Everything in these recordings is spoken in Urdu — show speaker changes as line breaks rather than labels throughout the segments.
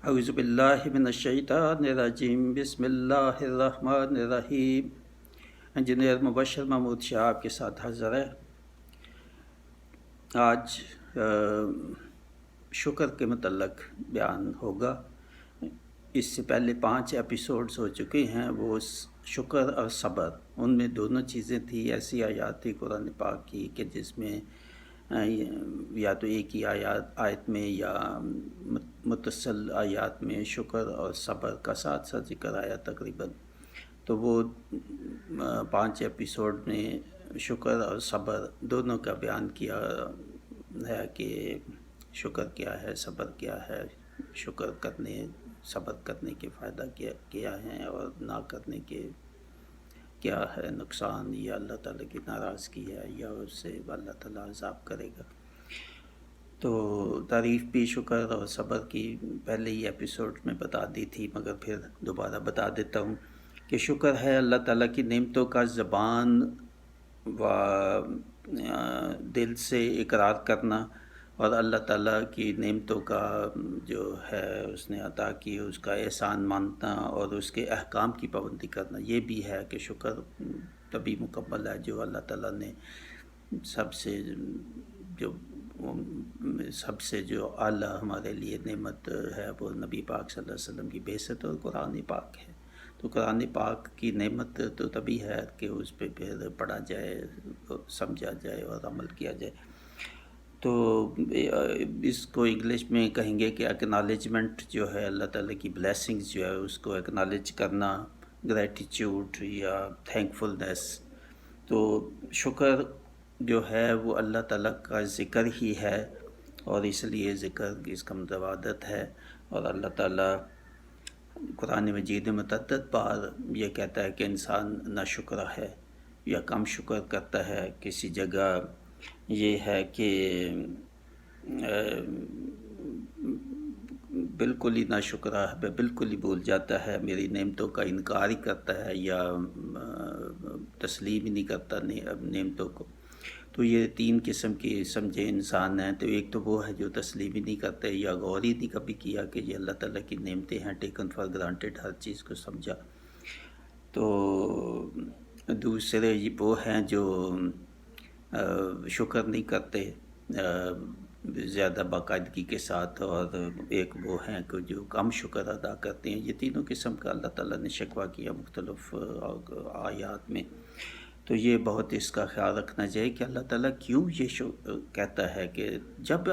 اعوذ باللہ من الشیطان الرجیم، بسم اللہ الرحمن الرحیم۔ انجینئر مبشر محمود شاہ آپ کے ساتھ حاضر ہے۔ آج شکر کے متعلق بیان ہوگا۔ اس سے پہلے 5 ایپیسوڈز ہو چکے ہیں، وہ شکر اور صبر، ان میں دونوں چیزیں تھیں۔ ایسی آیات تھی قرآن پاک کی کہ جس میں یا تو ایک ہی آیت میں یا متصل آیات میں شکر اور صبر کا ساتھ ساتھ ذکر آیا تقریباً۔ تو وہ 5 ایپیسوڈ میں شکر اور صبر دونوں کا بیان کیا ہے کہ شکر کیا ہے، صبر کیا ہے، شکر کرنے صبر کرنے کے فائدہ کیا ہیں اور نہ کرنے کے کیا ہے نقصان، یا اللہ تعالیٰ کی ناراضگی ہے یا اس سے اللہ تعالیٰ عذاب کرے گا۔ تو تعریف بھی شکر اور صبر کی پہلے ہی ایپیسوڈ میں بتا دی تھی، مگر پھر دوبارہ بتا دیتا ہوں کہ شکر ہے اللہ تعالیٰ کی نعمتوں کا زبان و دل سے اقرار کرنا، اور اللہ تعالیٰ کی نعمتوں کا جو ہے اس نے عطا کی اس کا احسان ماننا اور اس کے احکام کی پابندی کرنا۔ یہ بھی ہے کہ شکر تبھی مکمل ہے جو اللہ تعالیٰ نے سب سے جو اعلیٰ ہمارے لیے نعمت ہے وہ نبی پاک صلی اللہ علیہ وسلم کی بعثت اور قرآن پاک ہے۔ تو قرآن پاک کی نعمت تو تبھی ہے کہ اس پہ پھر پڑھا جائے، سمجھا جائے اور عمل کیا جائے۔ تو اس کو انگلش میں کہیں گے کہ اکنالجمنٹ جو ہے اللہ تعالیٰ کی بلیسنگز جو ہے اس کو اکنالج کرنا، گریٹیچیوڈ یا تھینکفلنس۔ تو شکر جو ہے وہ اللہ تعالیٰ کا ذکر ہی ہے، اور اس لیے ذکر اس کا متوادت ہے۔ اور اللہ تعالیٰ قرآن مجید میں متعدد بار یہ کہتا ہے کہ انسان ناشکرا ہے یا کم شکر کرتا ہے۔ کسی جگہ یہ ہے کہ بالکل ہی ناشکرا ہے، بالکل ہی بھول جاتا ہے، میری نعمتوں کا انکار ہی کرتا ہے یا تسلیم ہی نہیں کرتا نعمتوں کو۔ تو یہ 3 قسم کی سمجھے انسان ہیں۔ تو ایک تو وہ ہے جو تسلیم ہی نہیں کرتے یا غور ہی نہیں کبھی کیا کہ یہ اللہ تعالیٰ کی نعمتیں ہیں، ٹیکن فار گرانٹیڈ، ہر چیز کو سمجھا۔ تو دوسرے وہ ہیں جو شکر نہیں کرتے زیادہ باقاعدگی کے ساتھ، اور ایک وہ ہیں کہ جو کم شکر ادا کرتے ہیں۔ یہ تینوں قسم کا اللہ تعالیٰ نے شکوہ کیا مختلف آیات میں۔ تو یہ بہت اس کا خیال رکھنا چاہیے کہ اللہ تعالیٰ کیوں یہ کہتا ہے کہ جب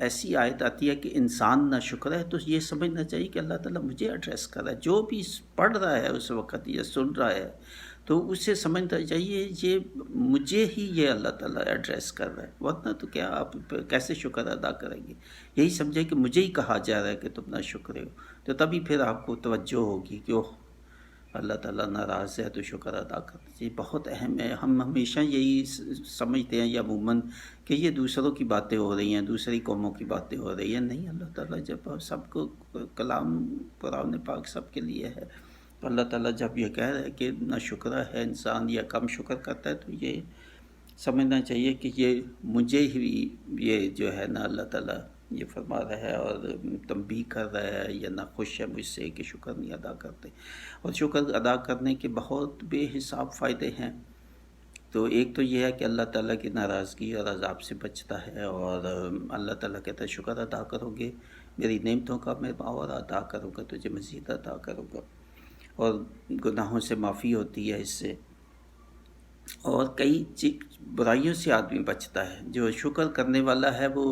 ایسی آیت آتی ہے کہ انسان نہ شکر ہے، تو یہ سمجھنا چاہیے کہ اللہ تعالیٰ مجھے ایڈریس کر رہا ہے۔ جو بھی پڑھ رہا ہے اس وقت یا سن رہا ہے تو اسے سمجھنا چاہیے یہ مجھے ہی یہ اللہ تعالیٰ ایڈریس کر رہا ہے، ورنہ تو کیا آپ کیسے شکر ادا کریں گے؟ یہی سمجھے کہ مجھے ہی کہا جا رہا ہے کہ تم نہ شکر ہو، تو تبھی پھر آپ کو توجہ ہوگی کہ اوہ اللہ تعالیٰ ناراض ہے تو شکر ادا کرنا چاہیے۔ بہت اہم ہے۔ ہم ہمیشہ یہی سمجھتے ہیں یا عموماً کہ یہ دوسروں کی باتیں ہو رہی ہیں، دوسری قوموں کی باتیں ہو رہی ہیں۔ نہیں، اللہ تعالیٰ جب سب کو کلام قرآن پاک سب کے لیے ہے، تو اللہ تعالیٰ جب یہ کہہ رہا ہے کہ نہ شکرہ ہے انسان یا کم شکر کرتا ہے، تو یہ سمجھنا چاہیے کہ یہ مجھے ہی یہ جو ہے نا اللہ تعالیٰ یہ فرما رہا ہے اور تنبیہ کر رہا ہے یا ناخوش ہے مجھ سے کہ شکر نہیں ادا کرتے۔ اور شکر ادا کرنے کے بہت بے حساب فائدے ہیں۔ تو ایک تو یہ ہے کہ اللہ تعالیٰ کی ناراضگی اور عذاب سے بچتا ہے، اور اللہ تعالیٰ کہتا ہے شکر ادا کرو گے میری نعمتوں کا میں اور ادا کروں گا، تجھے مزید ادا کروں گا، اور گناہوں سے معافی ہوتی ہے اس سے، اور کئی برائیوں سے آدمی بچتا ہے۔ جو شکر کرنے والا ہے وہ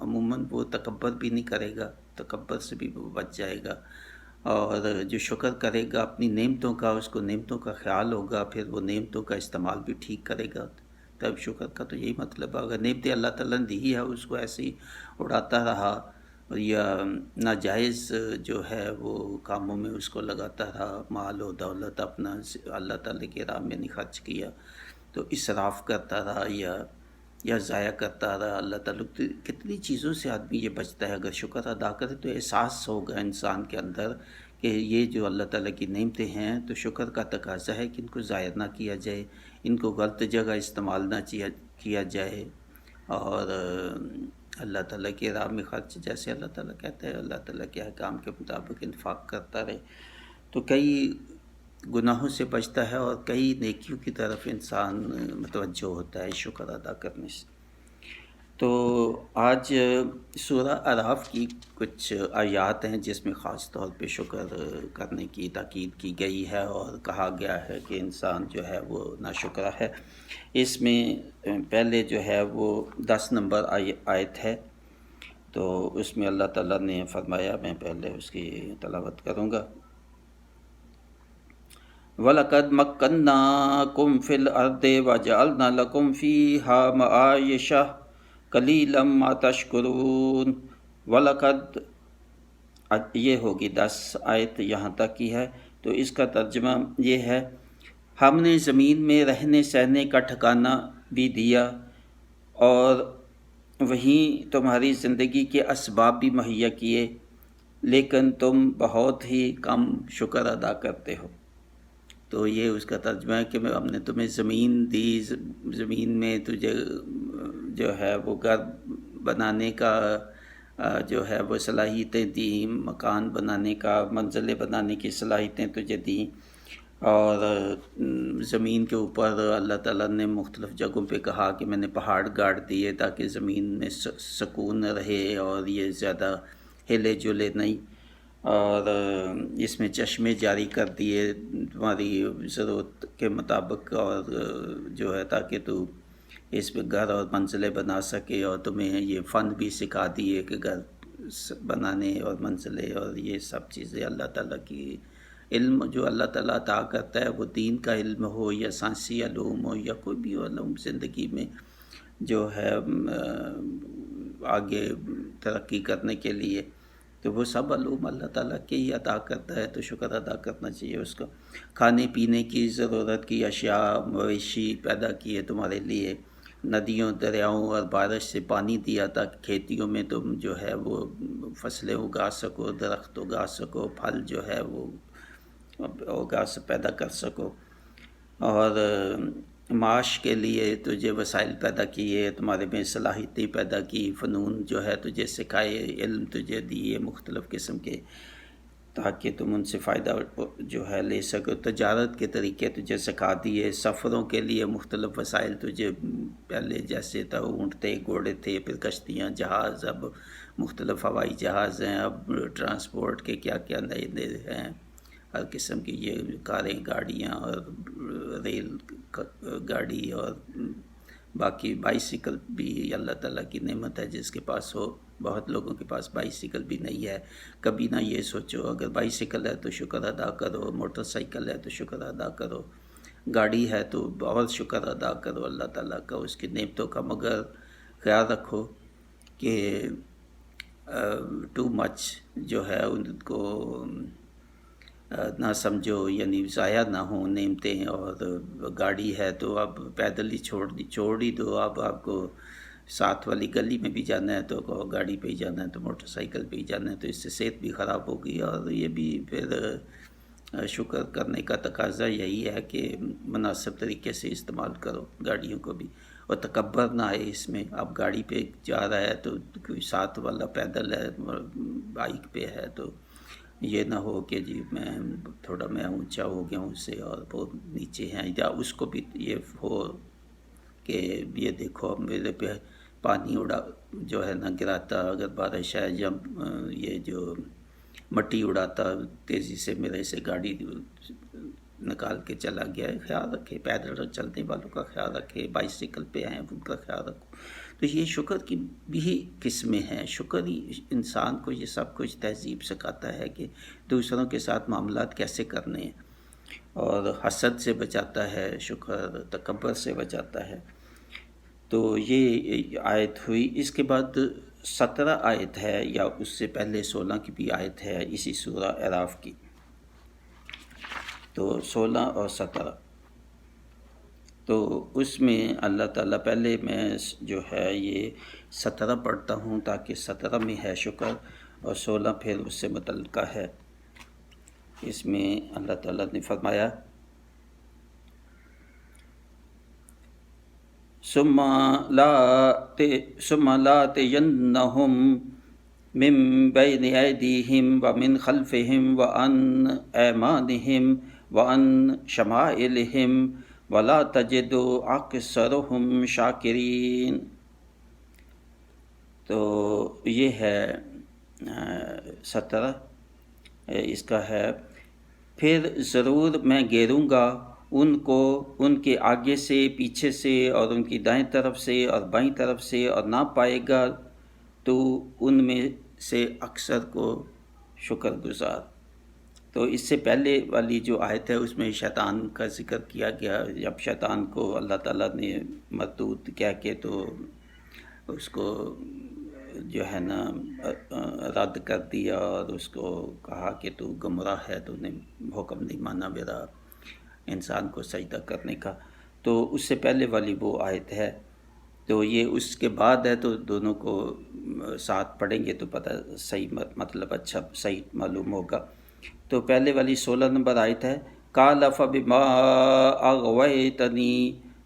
عموماً وہ تکبر بھی نہیں کرے گا، تکبر سے بھی وہ بچ جائے گا، اور جو شکر کرے گا اپنی نعمتوں کا، اس کو نعمتوں کا خیال ہوگا، پھر وہ نعمتوں کا استعمال بھی ٹھیک کرے گا۔ تب شکر کا تو یہی مطلب ہے، اگر نعمتیں اللہ تعالیٰ نے دی ہے اس کو ایسے ہی اڑاتا رہا یا ناجائز جو ہے وہ کاموں میں اس کو لگاتا رہا، مال و دولت اپنا اللہ تعالیٰ کی راہ میں نہیں خرچ کیا، تو اسراف کرتا رہا یا ضائع کرتا رہا، اللہ تعالیٰ کتنی چیزوں سے آدمی یہ بچتا ہے۔ اگر شکر ادا کرے تو احساس ہوگا انسان کے اندر کہ یہ جو اللہ تعالیٰ کی نعمتیں ہیں، تو شکر کا تقاضا ہے کہ ان کو ضائع نہ کیا جائے، ان کو غلط جگہ استعمال نہ کیا جائے، اور اللہ تعالیٰ کی راہ میں خرچ، جیسے اللہ تعالیٰ کہتا ہے اللہ تعالیٰ کے احکام کے مطابق انفاق کرتا رہے، تو کئی گناہوں سے بچتا ہے اور کئی نیکیوں کی طرف انسان متوجہ ہوتا ہے شکر ادا کرنے سے۔ تو آج سورہ اعراف کی کچھ آیات ہیں جس میں خاص طور پہ شکر کرنے کی تاکید کی گئی ہے اور کہا گیا ہے کہ انسان جو ہے وہ ناشکرا ہے۔ اس میں پہلے جو ہے وہ 10 نمبر آیت ہے، تو اس میں اللہ تعالیٰ نے فرمایا، میں پہلے اس کی تلاوت کروں گا۔ وَلَقَدْ مَكَّنَّاكُمْ فِي الْأَرْضِ وَجَعَلْنَا لَكُمْ فِيهَا مَعَائِشَ قَلِيلًا مَا تَشْكُرُونَ۔ وَلَقَدْ، یہ ہوگی 10 آیت یہاں تک کی ہے، تو اس کا ترجمہ یہ ہے، ہم نے زمین میں رہنے سہنے کا ٹھکانہ بھی دیا اور وہیں تمہاری زندگی کے اسباب بھی مہیا کیے، لیکن تم بہت ہی کم شکر ادا کرتے ہو۔ تو یہ اس کا ترجمہ ہے کہ ہم نے تمہیں زمین دی، زمین میں تجھے جو ہے وہ گھر بنانے کا جو ہے وہ صلاحیتیں دیں، مکان بنانے کا، منزلیں بنانے کی صلاحیتیں تجھے دیں، اور زمین کے اوپر اللہ تعالیٰ نے مختلف جگہوں پہ کہا کہ میں نے پہاڑ گاڑ دیے تاکہ زمین میں سکون رہے اور یہ زیادہ ہلے جلے نہیں، اور اس میں چشمے جاری کر دیے تمہاری ضرورت کے مطابق، اور جو ہے تاکہ تو اس میں گھر اور منزلیں بنا سکے، اور تمہیں یہ فن بھی سکھا دیے کہ گھر بنانے اور منزلیں اور یہ سب چیزیں اللہ تعالیٰ کی علم جو اللہ تعالیٰ عطا کرتا ہے، وہ دین کا علم ہو یا سائنسی علوم ہو یا کوئی بھی علوم زندگی میں جو ہے آگے ترقی کرنے کے لیے، تو وہ سب علوم اللہ تعالیٰ کے ہی عطا کرتا ہے، تو شکر ادا کرنا چاہیے اس کا۔ کھانے پینے کی ضرورت کی اشیاء مویشی پیدا کیے تمہارے لیے، ندیوں دریاؤں اور بارش سے پانی دیا تاکہ کھیتیوں میں تم جو ہے وہ فصلیں اگا سکو، درخت اگا سکو، پھل جو ہے وہ پیدا کر سکو، اور معاش کے لیے تجھے وسائل پیدا کیے، تمہارے میں صلاحیتیں پیدا کی، فنون جو ہے تجھے سکھائے، علم تجھے دیے مختلف قسم کے تاکہ تم ان سے فائدہ جو ہے لے سکو، تجارت کے طریقے تجھے سکھا دیے، سفروں کے لیے مختلف وسائل تجھے، پہلے جیسے تھا اونٹ تھے، گھوڑے تھے، پھر کشتیاں، جہاز، اب مختلف ہوائی جہاز ہیں، اب ٹرانسپورٹ کے کیا کیا نئے نئے ہیں، ہر قسم کی یہ کاریں، گاڑیاں اور ریل گاڑی، اور باقی بائیسیکل بھی اللہ تعالیٰ کی نعمت ہے جس کے پاس ہو۔ بہت لوگوں کے پاس بائیسیکل بھی نہیں ہے، کبھی نہ یہ سوچو اگر بائیسیکل ہے تو شکر ادا کرو، موٹر سائیکل ہے تو شکر ادا کرو، گاڑی ہے تو بہت شکر ادا کرو اللہ تعالیٰ کا، اس کی نعمتوں کا، مگر خیال رکھو کہ ٹو مچ جو ہے ان کو نہ سمجھو، یعنی ضائع نہ ہوں نعمتیں، اور گاڑی ہے تو اب پیدل ہی چھوڑ ہی دو، اب آپ کو ساتھ والی گلی میں بھی جانا ہے تو گاڑی پہ ہی جانا ہے، تو موٹر سائیکل پہ ہی جانا ہے، تو اس سے صحت بھی خراب ہوگی، اور یہ بھی پھر شکر کرنے کا تقاضا یہی ہے کہ مناسب طریقے سے استعمال کرو گاڑیوں کو بھی، اور تکبر نہ آئے اس میں۔ اب گاڑی پہ جا رہا ہے تو کوئی ساتھ والا پیدل ہے، بائک پہ ہے، تو یہ نہ ہو کہ جی میں اونچا ہو گیا ہوں اس سے اور وہ نیچے ہیں، یا اس کو بھی یہ ہو کہ یہ دیکھو میرے پہ پانی جو ہے نا گراتا، اگر بارش ہے، یا یہ جو مٹی اڑاتا تیزی سے میرے سے گاڑی نکال کے چلا گیا ہے۔ خیال رکھے، پیدل چلنے والوں کا خیال رکھے، بائیسیکل پہ ہیں ان کا خیال رکھو۔ تو یہ شکر کی بھی قسمیں ہیں، شکر ہی انسان کو یہ سب کچھ تہذیب سکھاتا ہے کہ دوسروں کے ساتھ معاملات کیسے کرنے ہیں، اور حسد سے بچاتا ہے، شکر تکبر سے بچاتا ہے۔ تو یہ آیت ہوئی۔ اس کے بعد 17 آیت ہے، یا اس سے پہلے 16 کی بھی آیت ہے اسی سورہ اعراف کی، تو 16 اور 17، تو اس میں اللہ تعالیٰ، پہلے میں جو ہے یہ 17 پڑھتا ہوں تاکہ 17 میں ہے شکر، اور 16 پھر اس سے متعلقہ ہے۔ اس میں اللہ تعالیٰ نے فرمایا، ثم لآتينهم من بين أيديهم ومن خلفهم وعن أيمانهم وعن شمائلهم ولا تجد أكثرهم شاكرين۔ تو یہ ہے 17 اس کا ہے، پھر ضرور میں گھیروں گا ان کو ان کے آگے سے، پیچھے سے اور ان کی دائیں طرف سے اور بائیں طرف سے، اور نہ پائے گا تو ان میں سے اکثر کو شکر گزار۔ تو اس سے پہلے والی جو آیت ہے اس میں شیطان کا ذکر کیا گیا، جب شیطان کو اللہ تعالیٰ نے مردود کہہ کے تو اس کو جو ہے نا رد کر دیا اور اس کو کہا کہ تو گمراہ ہے، تو نے حکم نہیں مانا میرا انسان کو سجدہ کرنے کا۔ تو اس سے پہلے والی وہ آیت ہے، تو یہ اس کے بعد ہے، تو دونوں کو ساتھ پڑھیں گے تو پتہ صحیح مطلب اچھا صحیح معلوم ہوگا۔ تو پہلے والی 16 نمبر آیت ہے، قَالَ فَبِمَا أَغْوَيْتَنِي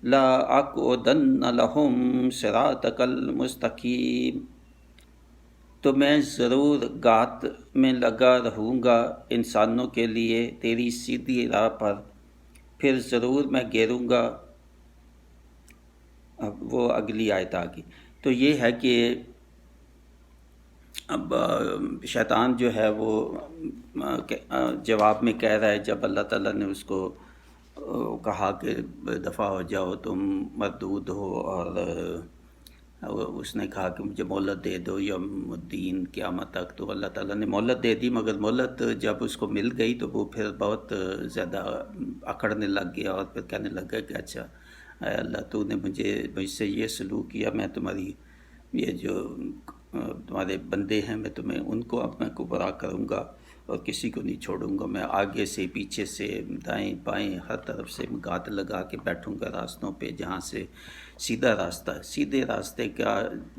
لَأَقْعُدَنَّ لَهُمْ صِرَاطَكَ الْمُسْتَقِيمَ۔ تو میں ضرور گات میں لگا رہوں گا انسانوں کے لیے تیری سیدھی راہ پر، پھر ضرور میں گھیروں گا۔ اب وہ اگلی آیت آ گئی۔ تو یہ ہے کہ اب شیطان جو ہے وہ جواب میں کہہ رہا ہے، جب اللہ تعالیٰ نے اس کو کہا کہ دفع ہو جاؤ تم مردود ہو، اور اس نے کہا کہ مجھے مہلت دے دو یوم الدین قیامت تک، تو اللہ تعالیٰ نے مہلت دے دی، مگر مہلت جب اس کو مل گئی تو وہ پھر بہت زیادہ اکڑنے لگ گیا اور پھر کہنے لگ گیا کہ اچھا اے اللہ تو نے مجھ سے یہ سلوک کیا، میں تمہاری یہ جو تمہارے بندے ہیں میں تمہیں ان کو اب میں گمراہ کروں گا اور کسی کو نہیں چھوڑوں گا، میں آگے سے پیچھے سے دائیں بائیں ہر طرف سے گات لگا کے بیٹھوں گا راستوں پہ جہاں سے سیدھا راستہ ہے۔ سیدھے راستے کا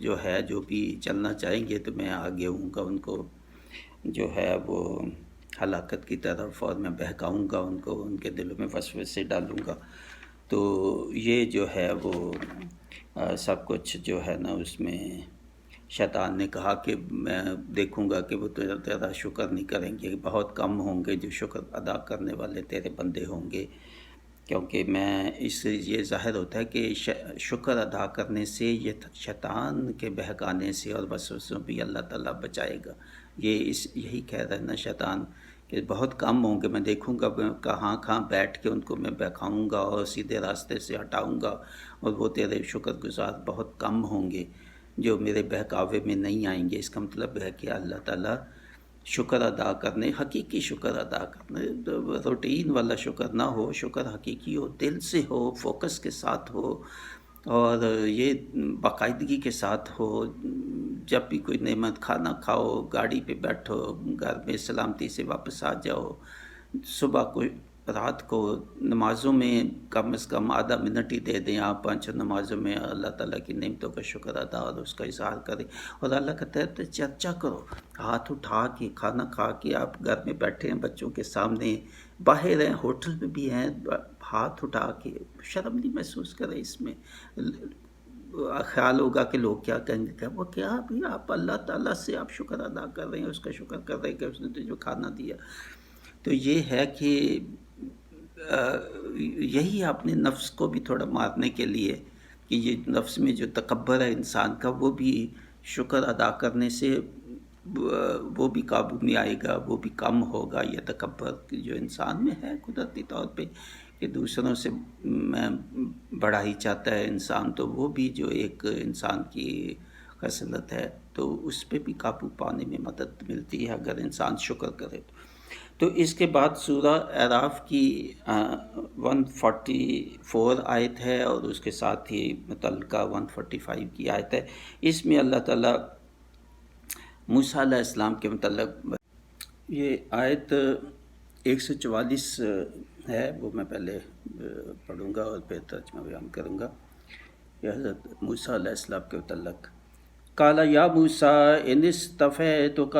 جو ہے جو بھی چلنا چاہیں گے تو میں آگے ہوں گا ان کو جو ہے وہ ہلاکت کی طرف، اور میں بہکاؤں گا ان کو، ان کے دلوں میں وسوسے ڈالوں گا۔ تو یہ جو ہے وہ سب کچھ جو ہے نا اس میں شیطان نے کہا کہ میں دیکھوں گا کہ وہ تیرا شکر نہیں کریں گے، بہت کم ہوں گے جو شکر ادا کرنے والے تیرے بندے ہوں گے، کیونکہ میں اس سے یہ ظاہر ہوتا ہے کہ شکر ادا کرنے سے یہ شیطان کے بہکانے سے اور وسوسوں بھی اللہ تعالیٰ بچائے گا۔ یہی کہہ رہا ہے نا شیطان کہ بہت کم ہوں گے، میں دیکھوں گا کہاں بیٹھ کے ان کو میں بہکاؤں گا اور سیدھے راستے سے ہٹاؤں گا، اور وہ تیرے شکر گزار بہت کم ہوں گے جو میرے بہکاوے میں نہیں آئیں گے۔ اس کا مطلب ہے کہ اللہ تعالیٰ شکر ادا کرنے، حقیقی شکر ادا کرنے، روٹین والا شکر نہ ہو، شکر حقیقی ہو، دل سے ہو، فوکس کے ساتھ ہو، اور یہ باقاعدگی کے ساتھ ہو۔ جب بھی کوئی نعمت کھانا کھاؤ، گاڑی پہ بیٹھو، گھر میں سلامتی سے واپس آ جاؤ، صبح کو رات کو نمازوں میں کم از کم آدھا منٹ ہی دے دیں آپ 5 نمازوں میں، اللہ تعالیٰ کی نعمتوں کا شکر ادا اور اس کا اظہار کریں، اور اللہ کا تحت چرچا کرو، ہاتھ اٹھا کے کھانا کھا کے آپ گھر میں بیٹھے ہیں بچوں کے سامنے، باہر ہیں ہوٹل میں بھی ہیں، ہاتھ اٹھا کے شرم نہیں محسوس کریں اس میں۔ خیال ہوگا کہ لوگ کیا کہیں گے، کہ وہ کیا بھی آپ اللہ تعالیٰ سے آپ شکر ادا کر رہے ہیں، اس کا شکر کر رہے ہیں کہ اس نے جو کھانا دیا۔ تو یہ ہے کہ یہی اپنے نفس کو بھی تھوڑا مارنے کے لیے کہ یہ نفس میں جو تکبر ہے انسان کا، وہ بھی شکر ادا کرنے سے وہ بھی قابو میں آئے گا، وہ بھی کم ہوگا۔ یہ تکبر جو انسان میں ہے قدرتی طور پہ کہ دوسروں سے میں بڑا ہی چاہتا ہے انسان، تو وہ بھی جو ایک انسان کی خصلت ہے، تو اس پہ بھی قابو پانے میں مدد ملتی ہے اگر انسان شکر کرے۔ تو اس کے بعد سورہ اعراف کی 144 آیت ہے، اور اس کے ساتھ ہی متعلقہ 145 کی آیت ہے۔ اس میں اللہ تعالیٰ موسیٰ علیہ السلام کے متعلق یہ آیت 144 ہے، وہ میں پہلے پڑھوں گا اور پھر ترجمہ بیان کروں گا۔ یہ حضرت موسیٰ علیہ السلام کے متعلق، قال یا موسیٰ ان اصطفیتک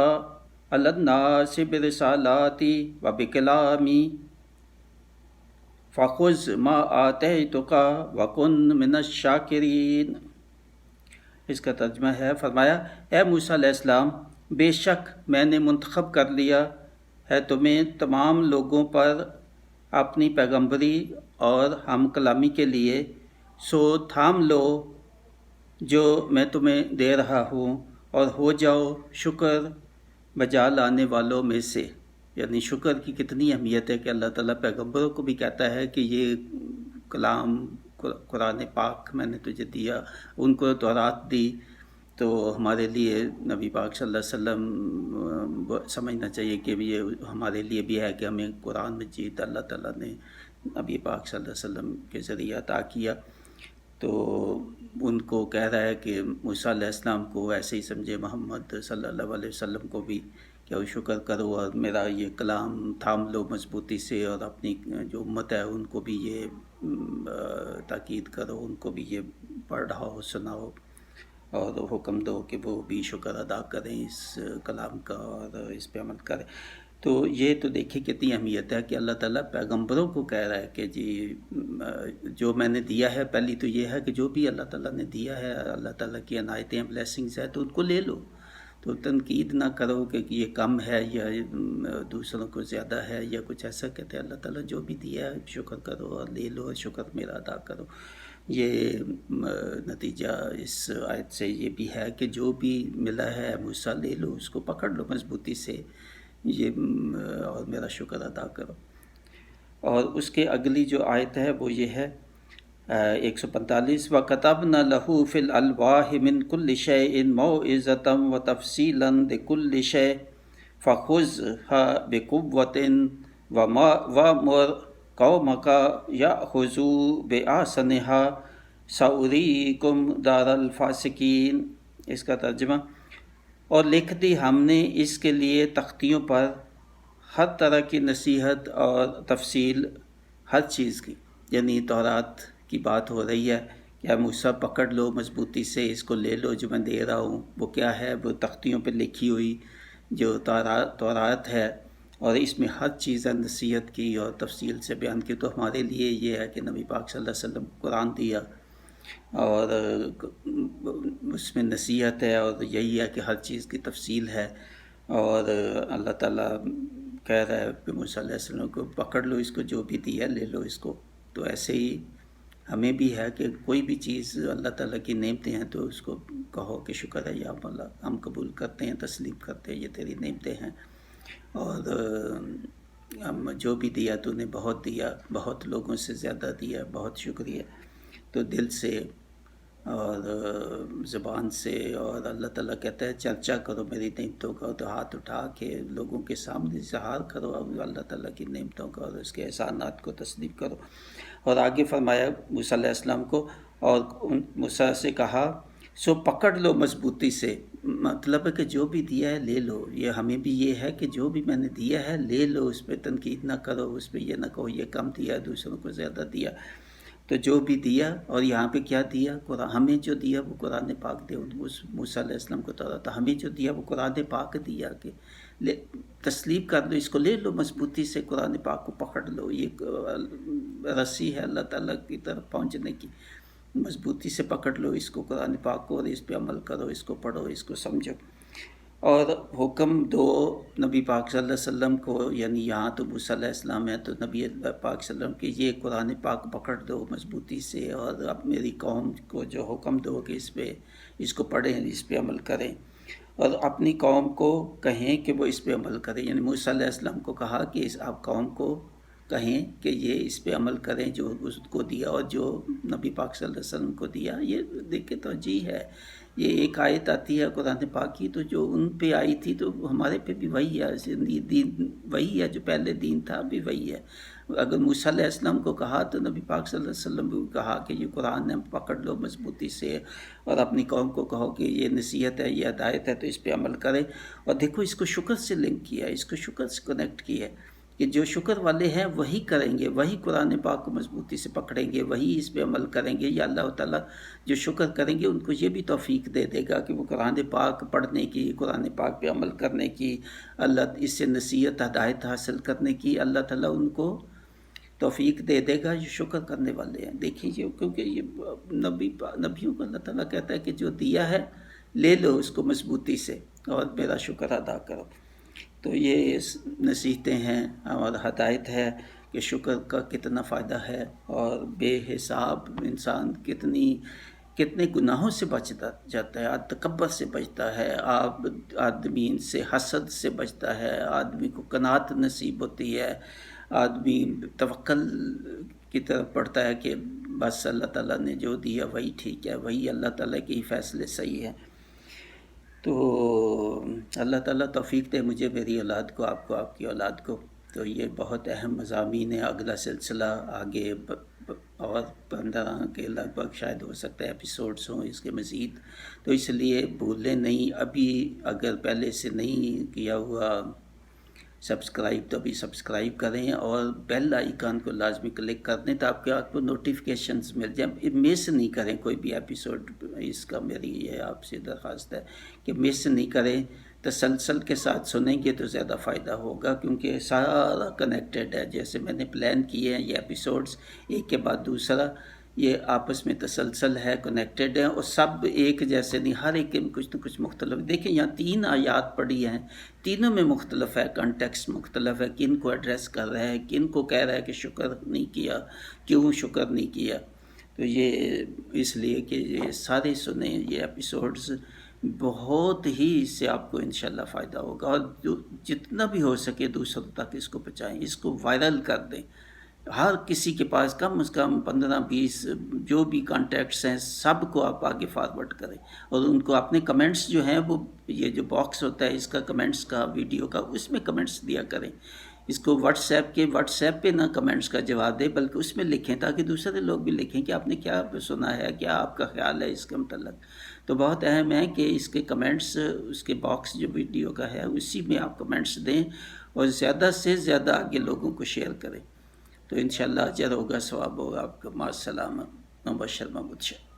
علی الناس برسالاتی و بکلامی فخذ ما آتیتک وکن من الشاکرین۔ اس کا ترجمہ ہے، فرمایا اے موسیٰ علیہ السلام، بے شک میں نے منتخب کر لیا ہے تمہیں تمام لوگوں پر اپنی پیغمبری اور ہم کلامی کے لیے، سو تھام لو جو میں تمہیں دے رہا ہوں اور ہو جاؤ شکر بجا لانے والوں میں سے۔ یعنی شکر کی کتنی اہمیت ہے کہ اللہ تعالیٰ پیغمبروں کو بھی کہتا ہے کہ یہ کلام قرآن پاک میں نے تجھے دیا، ان کو تورات دی، تو ہمارے لیے نبی پاک صلی اللہ علیہ وسلم سمجھنا چاہیے کہ یہ ہمارے لیے بھی ہے کہ ہمیں قرآن مجید اللہ تعالیٰ نے نبی پاک صلی اللہ علیہ وسلم کے ذریعہ عطا کیا۔ تو ان کو کہہ رہا ہے کہ موسیٰ علیہ السلام کو ایسے ہی سمجھے محمد صلی اللہ علیہ وسلم کو بھی، کہ وہ شکر کرو اور میرا یہ کلام تھام لو مضبوطی سے، اور اپنی جو امت ہے ان کو بھی یہ تاکید کرو، ان کو بھی یہ پڑھاؤ سناؤ اور حکم دو کہ وہ بھی شکر ادا کریں اس کلام کا اور اس پہ عمل کریں۔ تو یہ تو دیکھیں کتنی اہمیت ہے کہ اللہ تعالیٰ پیغمبروں کو کہہ رہا ہے کہ جی جو میں نے دیا ہے، پہلی تو یہ ہے کہ جو بھی اللہ تعالیٰ نے دیا ہے، اللہ تعالیٰ کی عنایتیں بلیسنگز ہے، تو ان کو لے لو، تو تنقید نہ کرو کہ یہ کم ہے یا دوسروں کو زیادہ ہے یا کچھ ایسا۔ کہتے ہیں اللہ تعالیٰ جو بھی دیا ہے شکر کرو اور لے لو اور شکر میرا ادا کرو۔ یہ نتیجہ اس آیت سے یہ بھی ہے کہ جو بھی ملا ہے موسیٰ لے لو، اس کو پکڑ لو مضبوطی سے، یہ اور میرا شکر ادا کرو۔ اور اس کے اگلی جو آیت ہے وہ یہ ہے 145، وَكَتَبْنَا لَهُ فِي الْأَلْوَاحِ مِنْ كُلِّ شَيْءٍ مَوْعِظَةً وَتَفْصِيلًا لِكُلِّ شَيْءٍ فَخُذْهَا بِقُوَّةٍ وَأْمُرْ قَوْمَكَ يَأْخُذُوا بِأَحْسَنِهَا سَأُرِيكُمْ دَارَ الْفَاسِقِينَ۔ اس کا ترجمہ، اور لکھ دی ہم نے اس کے لیے تختیوں پر ہر طرح کی نصیحت اور تفصیل ہر چیز کی، یعنی تورات کی بات ہو رہی ہے کہ موسیٰ پکڑ لو مضبوطی سے، اس کو لے لو جو میں دے رہا ہوں۔ وہ کیا ہے؟ وہ تختیوں پہ لکھی ہوئی جو تورات ہے، اور اس میں ہر چیز نصیحت کی اور تفصیل سے بیان کی۔ تو ہمارے لیے یہ ہے کہ نبی پاک صلی اللہ علیہ وسلم قرآن دیا اور اس میں نصیحت ہے، اور یہی ہے کہ ہر چیز کی تفصیل ہے، اور اللہ تعالیٰ کہہ رہا ہے کہ موسیٰ علیہ السلام کو پکڑ لو، اس کو جو بھی دیا لے لو اس کو۔ تو ایسے ہی ہمیں بھی ہے کہ کوئی بھی چیز اللہ تعالیٰ کی نعمتیں ہیں تو اس کو کہو کہ شکر ہے یا مولا، ہم قبول کرتے ہیں، تسلیم کرتے ہیں، یہ تیری نعمتیں ہیں، اور ہم جو بھی دیا تو نے بہت دیا، بہت لوگوں سے زیادہ دیا، بہت شکریہ۔ تو دل سے اور زبان سے، اور اللہ تعالیٰ کہتا ہے چرچا کرو میری نعمتوں کا، تو ہاتھ اٹھا کے لوگوں کے سامنے اظہار کرو اللہ تعالیٰ کی نعمتوں کا اور اس کے احسانات کو تسلیم کرو۔ اور آگے فرمایا موسیٰ علیہ السلام کو، اور موسیٰ سے کہا سو پکڑ لو مضبوطی سے، مطلب ہے کہ جو بھی دیا ہے لے لو۔ یہ ہمیں بھی یہ ہے کہ جو بھی میں نے دیا ہے لے لو، اس پہ تنقید نہ کرو، اس پہ یہ نہ کہو یہ کم دیا، دوسروں کو زیادہ دیا۔ تو جو بھی دیا، اور یہاں پہ کیا دیا؟ قرآن، ہمیں جو دیا وہ قرآن پاک دے۔ موسیٰ علیہ السلام کو تھا ہمیں جو دیا وہ قرآن پاک دیا کہ تسلیم کر لو، اس کو لے لو مضبوطی سے، قرآن پاک کو پکڑ لو۔ یہ رسی ہے اللہ تعالیٰ کی طرف پہنچنے کی، مضبوطی سے پکڑ لو اس کو، قرآن پاک کو، اور اس پہ عمل کرو، اس کو پڑھو، اس کو سمجھو۔ اور حکم دو نبی پاک صلی اللہ علیہ وسلم کو، یعنی یہاں تو موسیٰ علیہ السلام ہے تو نبی پاک صلی اللہ علیہ وسلم کہ یہ قرآن پاک پکڑ دو مضبوطی سے، اور اب میری قوم کو جو حکم دو کہ اس کو پڑھیں، اس پہ عمل کریں، اور اپنی قوم کو کہیں کہ وہ اس پہ عمل کریں۔ یعنی موسیٰ علیہ السلام کو کہا کہ آپ قوم کو کہیں کہ یہ اس پہ عمل کریں جو اس کو دیا اور جو نبی پاک صلی اللہ علیہ وسلم کو دیا۔ یہ دیکھ کے توجیہ ہے، یہ ایک آیت آتی ہے قرآن پاک کی، تو جو ان پہ آئی تھی تو ہمارے پہ بھی وہی ہے، دین وہی ہے، جو پہلے دین تھا بھی وہی ہے۔ اگر موسیٰ علیہ السلام کو کہا تو نبی پاک صلی اللہ علیہ وسلم کو کہا کہ یہ قرآن ہے، پکڑ لو مضبوطی سے، اور اپنی قوم کو کہو کہ یہ نصیحت ہے، یہ ہدایت ہے، تو اس پہ عمل کریں۔ اور دیکھو اس کو شکر سے لنک کیا ہے، اس کو شکر سے کنیکٹ کیا ہے کہ جو شکر والے ہیں وہی کریں گے، وہی قرآن پاک کو مضبوطی سے پکڑیں گے، وہی اس پہ عمل کریں گے، یا اللہ تعالیٰ جو شکر کریں گے ان کو یہ بھی توفیق دے دے گا کہ وہ قرآن پاک پڑھنے کی، قرآن پاک پہ عمل کرنے کی، اللہ اس سے نصیحت ہدایت حاصل کرنے کی، اللہ تعالیٰ ان کو توفیق دے دے گا، یہ شکر کرنے والے ہیں۔ دیکھیں یہ کیونکہ یہ نبیوں کو اللہ تعالیٰ کہتا ہے کہ جو دیا ہے لے لو اس کو مضبوطی سے اور میرا شکر ادا کرو۔ تو یہ نصیحتیں ہیں اور ہدایت ہے کہ شکر کا کتنا فائدہ ہے، اور بے حساب انسان کتنے گناہوں سے بچ جاتا ہے، تکبر سے بچتا ہے، آدمی سے حسد سے بچتا ہے، آدمی کو قناعت نصیب ہوتی ہے، آدمی توکل کی طرف پڑتا ہے کہ بس اللہ تعالیٰ نے جو دیا وہی ٹھیک ہے، وہی اللہ تعالیٰ کے ہی فیصلے صحیح ہیں۔ تو اللہ تعالیٰ توفیق دے مجھے، میری اولاد کو، آپ کو، آپ کی اولاد کو۔ تو یہ بہت اہم مضامین ہے، اگلا سلسلہ آگے اور 15 کے لگ بھگ شاید ہو سکتا ہے ایپیسوڈز ہوں اس کے مزید، تو اس لیے بھولیں نہیں، ابھی اگر پہلے سے نہیں کیا ہوا سبسکرائب تو ابھی سبسکرائب کریں اور بیل آئیکن کو لازمی کلک کر دیں تاکہ آپ کو نوٹیفیکیشنز مل جائیں۔ مس نہیں کریں کوئی بھی ایپیسوڈ، اس کا میری یہ آپ سے درخواست ہے کہ مس نہیں کریں، تسلسل کے ساتھ سنیں گے تو زیادہ فائدہ ہوگا، کیونکہ سارا کنیکٹڈ ہے۔ جیسے میں نے پلان کیے ہیں یہ ایپیسوڈز ایک کے بعد دوسرا، یہ آپس میں تسلسل ہے، کنیکٹڈ ہیں، اور سب ایک جیسے نہیں، ہر ایک میں کچھ نہ کچھ مختلف۔ دیکھیں یہاں 3 آیات پڑھی ہیں، تینوں میں مختلف ہے، کنٹیکسٹ مختلف ہے، کن کو ایڈریس کر رہا ہے، کن کو کہہ رہا ہے کہ شکر نہیں کیا، کیوں شکر نہیں کیا۔ تو یہ اس لیے کہ یہ سارے سنیں یہ ایپیسوڈز، بہت ہی اس سے آپ کو انشاءاللہ فائدہ ہوگا، اور جتنا بھی ہو سکے دوسروں تک اس کو پہنچائیں، اس کو وائرل کر دیں، ہر کسی کے پاس کم از کم 15-20 جو بھی کانٹیکٹس ہیں سب کو آپ آگے فارورڈ کریں، اور ان کو اپنے کمنٹس جو ہیں وہ یہ جو باکس ہوتا ہے اس کا کمنٹس کا ویڈیو کا، اس میں کمنٹس دیا کریں۔ اس کو واٹس ایپ پہ نہ کمنٹس کا جواب دیں بلکہ اس میں لکھیں تاکہ دوسرے لوگ بھی لکھیں کہ آپ نے کیا سنا ہے، کیا آپ کا خیال ہے اس کے متعلق۔ تو بہت اہم ہے کہ اس کے کمنٹس، اس کے باکس جو ویڈیو کا ہے اسی میں آپ کمنٹس دیں اور زیادہ سے زیادہ آگے لوگوں کو شیئر کریں، تو انشاءاللہ اجر ہوگا، ثواب ہوگا آپ کا۔ مع السلامہ، مبشر محمود شاہ۔